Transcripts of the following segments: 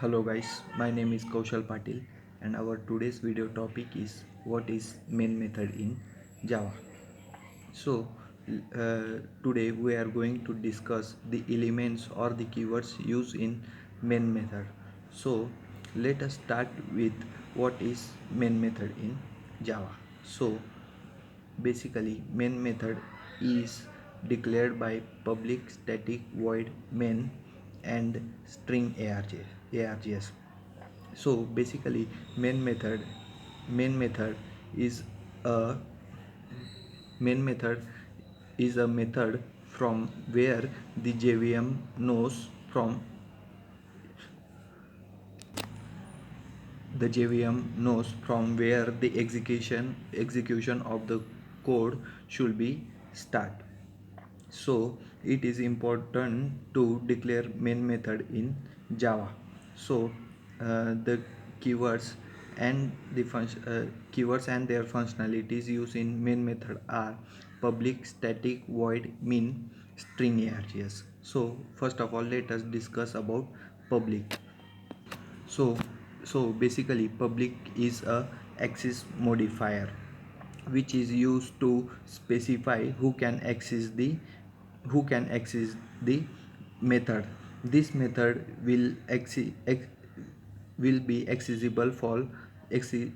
Hello guys, my name is Kaushal Patil and our today's video topic is what is main method in Java. So today we are going to discuss the elements or the keywords used in main method. So let us start with what is main method in Java. So basically main method is declared by public static void main and string args. So basically main method is a main method is a method from where the JVM knows from where the execution of the code should be start. So it is important to declare main method in Java. So the keywords keywords and their functionalities used in main method are public static void min string args. So first of all, let us discuss about public. So so basically public is a access modifier which is used to specify who can access the method. This method will be accessible for exi-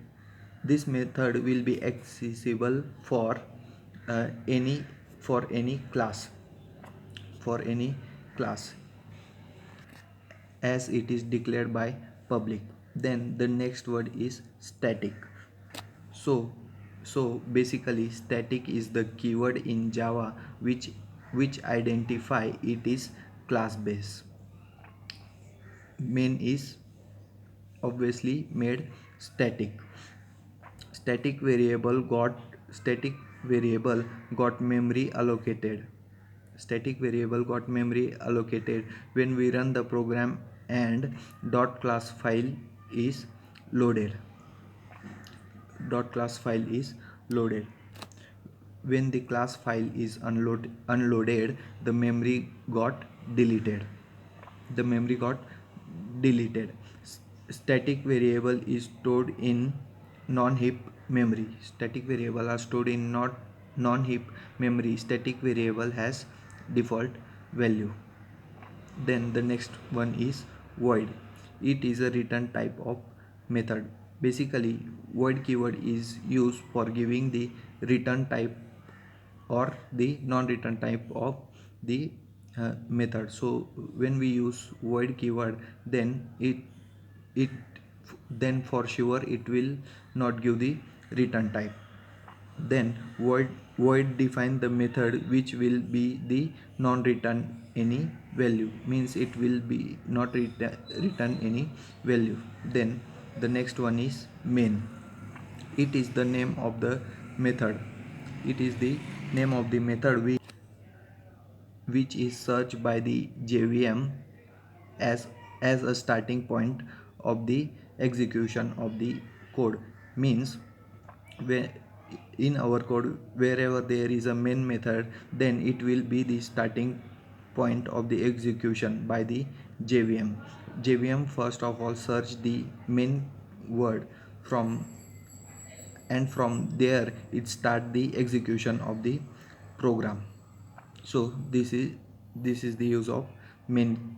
this method will be accessible any for any class for any class as it is declared by public. Then the next word is static. So so basically static is the keyword in Java which identify it is class base. Main is obviously made static. Static variable got memory allocated. Static variable got memory allocated when we run the program and dot class file is loaded. Dot class file is loaded. When the class file is unloaded, the memory got deleted. Static variable is stored in non-heap memory. Static variable are stored in not non-heap memory. Static variable has default value. Then the next one is void. It is a return type of method. Basically void keyword is used for giving the return type or the non-return type of the method. So when we use void keyword, then it then for sure it will not give the return type. Then void define the method which will be the non-return any value, means it will be not return any value. Then the next one is main. It is the name of the method. It is the name of the method which is searched by the JVM as a starting point of the execution of the code. Means when in our code wherever there is a main method, then it will be the starting point of the execution by the JVM. JVM first of all search the main word from, and from there it start the execution of the program. So this is the use of main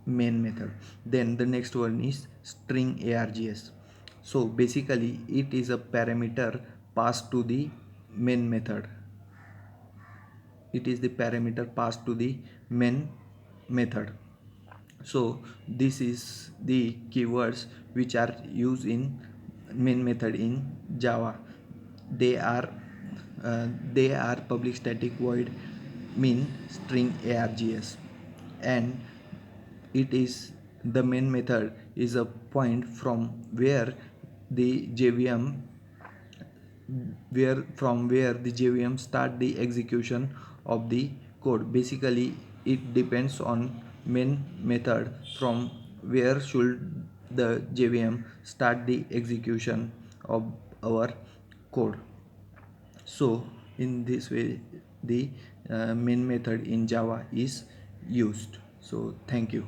method. Then the next one is string args. So basically it is a parameter passed to the main method. It is the parameter passed to the main method. So this is the keywords which are used in main method in Java. They are uh, they are public static void min string args, and it is the main method is a point from where the JVM where the JVM start the execution of the code. Basically it depends on main method from where should the JVM start the execution of our code. So in this way the main method in Java is used. So thank you.